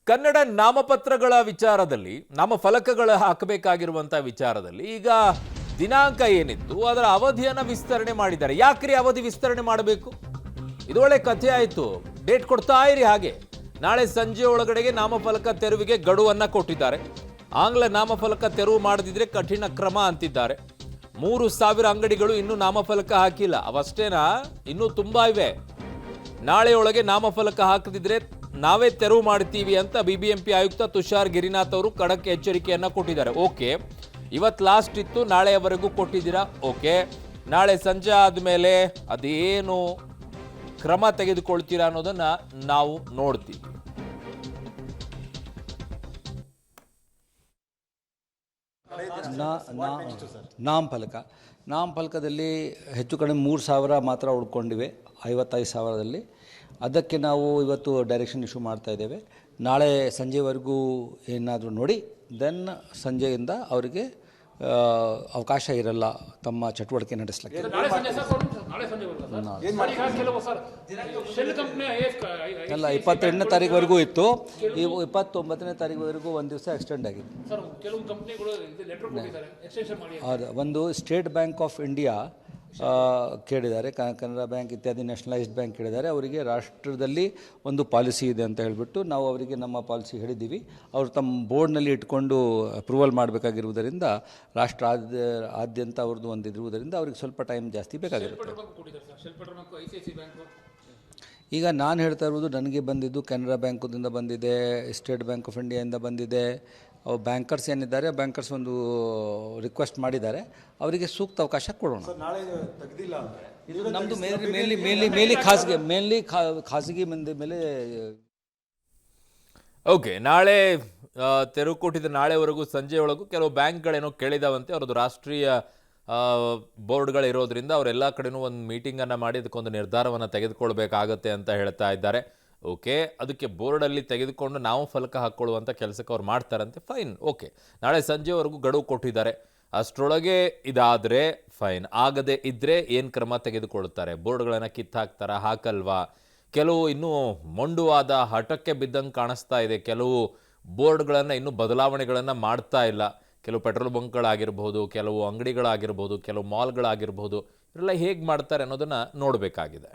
ಕನ್ನಡ ನಾಮಪತ್ರಗಳ ವಿಚಾರದಲ್ಲಿ ನಾಮಫಲಕಗಳ ಹಾಕಬೇಕಾಗಿರುವಂತ ವಿಚಾರದಲ್ಲಿ ಈಗ ದಿನಾಂಕ ಏನಿತ್ತು ಅದರ ಅವಧಿಯನ್ನು ವಿಸ್ತರಣೆ ಮಾಡಿದ್ದಾರೆ. ಯಾಕ್ರಿ ಅವಧಿ ವಿಸ್ತರಣೆ ಮಾಡಬೇಕು? ಇದು ಒಳ್ಳೆ ಕಥೆ ಆಯಿತು. ಡೇಟ್ ಕೊಡ್ತಾ ಇರಿ. ಹಾಗೆ ನಾಳೆ ಸಂಜೆ ಒಳಗಡೆಗೆ ನಾಮಫಲಕ ತೆರವಿಗೆ ಗಡುವನ್ನ ಕೊಟ್ಟಿದ್ದಾರೆ. ಆಂಗ್ಲ ನಾಮಫಲಕ ತೆರವು ಮಾಡದಿದ್ರೆ ಕಠಿಣ ಕ್ರಮ ಅಂತಿದ್ದಾರೆ. 3,000 ಅಂಗಡಿಗಳು ಇನ್ನೂ ನಾಮಫಲಕ ಹಾಕಿಲ್ಲ. ಅವಷ್ಟೇನಾ? ಇನ್ನೂ ತುಂಬಾ ಇವೆ. ನಾಳೆಯೊಳಗೆ ನಾಮಫಲಕ ಹಾಕದಿದ್ರೆ ನಾವೇ ತೆರವು ಮಾಡ್ತೀವಿ ಅಂತ ಬಿಬಿಎಂಪಿ ಆಯುಕ್ತ ತುಷಾರ್ ಗಿರಿನಾಥ್ ಅವರು ಖಡಕ್ ಎಚ್ಚರಿಕೆಯನ್ನ ಕೊಟ್ಟಿದ್ದಾರೆ. ಓಕೆ, ಇವತ್ತು ಲಾಸ್ಟ್ ಇತ್ತು, ನಾಳೆಯವರೆಗೂ ಕೊಟ್ಟಿದ್ದೀರಾ. ಓಕೆ, ನಾಳೆ ಸಂಜೆ ಆದಮೇಲೆ ಅದೇನು ಕ್ರಮ ತೆಗೆದುಕೊಳ್ತೀರಾ ಅನ್ನೋದನ್ನ ನಾವು ನೋಡ್ತೀವಿ. ನಾಮಫಲಕದಲ್ಲಿ ಹೆಚ್ಚು ಕಡಿಮೆ 3,000 ಮಾತ್ರ ಉಳ್ಕೊಂಡಿವೆ 55,000ದಲ್ಲಿ. ಅದಕ್ಕೆ ನಾವು ಇವತ್ತು ಡೈರೆಕ್ಷನ್ ಇಶ್ಯೂ ಮಾಡ್ತಾ ಇದ್ದೇವೆ. ನಾಳೆ ಸಂಜೆವರೆಗೂ ಏನಾದರೂ ನೋಡಿ ದೆನ್ ಸಂಜೆಯಿಂದ ಅವರಿಗೆ ಅವಕಾಶ ಇರಲ್ಲ ತಮ್ಮ ಚಟುವಟಿಕೆ ನಡೆಸಲಿಕ್ಕೆ. ಅಲ್ಲ, 28ನೇ ತಾರೀಕುವರೆಗೂ ಇತ್ತು. ಈ 29ನೇ ತಾರೀಕುವರೆಗೂ ಒಂದು ದಿವಸ ಎಕ್ಸ್ಟೆಂಡ್ ಆಗಿದೆ. ಒಂದು ಸ್ಟೇಟ್ ಬ್ಯಾಂಕ್ ಆಫ್ ಇಂಡಿಯಾ ಕೇಳಿದ್ದಾರೆ, ಕೆನರಾ ಬ್ಯಾಂಕ್ ಇತ್ಯಾದಿ ನ್ಯಾಷನಲೈಸ್ಡ್ ಬ್ಯಾಂಕ್ ಕೇಳಿದ್ದಾರೆ. ಅವರಿಗೆ ರಾಷ್ಟ್ರದಲ್ಲಿ ಒಂದು ಪಾಲಿಸಿ ಇದೆ ಅಂತ ಹೇಳಿಬಿಟ್ಟು ನಾವು ಅವರಿಗೆ ನಮ್ಮ ಪಾಲಿಸಿ ಹೇಳಿದ್ದೀವಿ. ಅವರು ತಮ್ಮ ಬೋರ್ಡ್ನಲ್ಲಿ ಇಟ್ಕೊಂಡು ಅಪ್ರೂವಲ್ ಮಾಡಬೇಕಾಗಿರುವುದರಿಂದ ರಾಷ್ಟ್ರ ಆದ್ಯಂತ ಅವ್ರದ್ದು ಒಂದು ಇರುವುದರಿಂದ ಅವ್ರಿಗೆ ಸ್ವಲ್ಪ ಟೈಮ್ ಜಾಸ್ತಿ ಬೇಕಾಗಿರುತ್ತೆ. ಈಗ ನಾನು ಹೇಳ್ತಾ ಇರುವುದು ನನಗೆ ಬಂದಿದ್ದು ಕೆನರಾ ಬ್ಯಾಂಕದಿಂದ ಬಂದಿದೆ, ಸ್ಟೇಟ್ ಬ್ಯಾಂಕ್ ಆಫ್ ಇಂಡಿಯಾದಿಂದ ಬಂದಿದೆ. ಬ್ಯಾಂಕರ್ಸ್ ಏನಿದ್ದಾರೆ, ಬ್ಯಾಂಕರ್ಸ್ ಒಂದು ರಿಕ್ವೆಸ್ಟ್ ಮಾಡಿದ್ದಾರೆ, ಅವರಿಗೆ ಸೂಕ್ತ ಅವಕಾಶ ಕೊಡೋಣ. ನಮ್ಮದು ಖಾಸಗಿ ಮಂದಿ ಮೇಲೆ. ಓಕೆ, ನಾಳೆ ತೆರವು ಕೊಟ್ಟಿದ್ದ ನಾಳೆವರೆಗೂ ಸಂಜೆಯೊಳಗೂ ಕೆಲವು ಬ್ಯಾಂಕ್ಗಳೇನೋ ಕೇಳಿದಾವಂತೆ. ಅವ್ರದ್ದು ರಾಷ್ಟ್ರೀಯ ಬೋರ್ಡ್ಗಳಿರೋದ್ರಿಂದ ಅವರೆಲ್ಲ ಕಡೆನೂ ಒಂದು ಮೀಟಿಂಗನ್ನು ಮಾಡಿ ಅದಕ್ಕೊಂದು ನಿರ್ಧಾರವನ್ನು ತೆಗೆದುಕೊಳ್ಬೇಕಾಗತ್ತೆ ಅಂತ ಹೇಳ್ತಾ ಇದ್ದಾರೆ. ಓಕೆ, ಅದಕ್ಕೆ ಬೋರ್ಡಲ್ಲಿ ತೆಗೆದುಕೊಂಡು ನಾವು ಫಲಕ ಹಾಕ್ಕೊಳ್ಳುವಂಥ ಕೆಲಸಕ್ಕೆ ಅವ್ರು ಮಾಡ್ತಾರಂತೆ. ಫೈನ್, ಓಕೆ, ನಾಳೆ ಸಂಜೆವರೆಗೂ ಗಡುವು ಕೊಟ್ಟಿದ್ದಾರೆ. ಅಷ್ಟರೊಳಗೆ ಇದಾದರೆ ಫೈನ್, ಆಗದೆ ಇದ್ದರೆ ಏನು ಕ್ರಮ ತೆಗೆದುಕೊಳ್ಳುತ್ತಾರೆ? ಬೋರ್ಡ್ಗಳನ್ನು ಕಿತ್ತಾಕ್ತಾರ, ಹಾಕಲ್ವಾ? ಕೆಲವು ಇನ್ನೂ ಮೊಂಡುವಾದ ಹಠಕ್ಕೆ ಬಿದ್ದಂಗೆ ಕಾಣಿಸ್ತಾ ಇದೆ. ಕೆಲವು ಬೋರ್ಡ್ಗಳನ್ನು ಇನ್ನೂ ಬದಲಾವಣೆಗಳನ್ನು ಮಾಡ್ತಾ ಇಲ್ಲ. ಕೆಲವು ಪೆಟ್ರೋಲ್ ಬಂಕ್ಗಳಾಗಿರ್ಬೋದು, ಕೆಲವು ಅಂಗಡಿಗಳಾಗಿರ್ಬೋದು, ಕೆಲವು ಮಾಲ್ಗಳಾಗಿರ್ಬೋದು, ಇವರೆಲ್ಲ ಹೇಗೆ ಮಾಡ್ತಾರೆ ಅನ್ನೋದನ್ನು ನೋಡಬೇಕಾಗಿದೆ.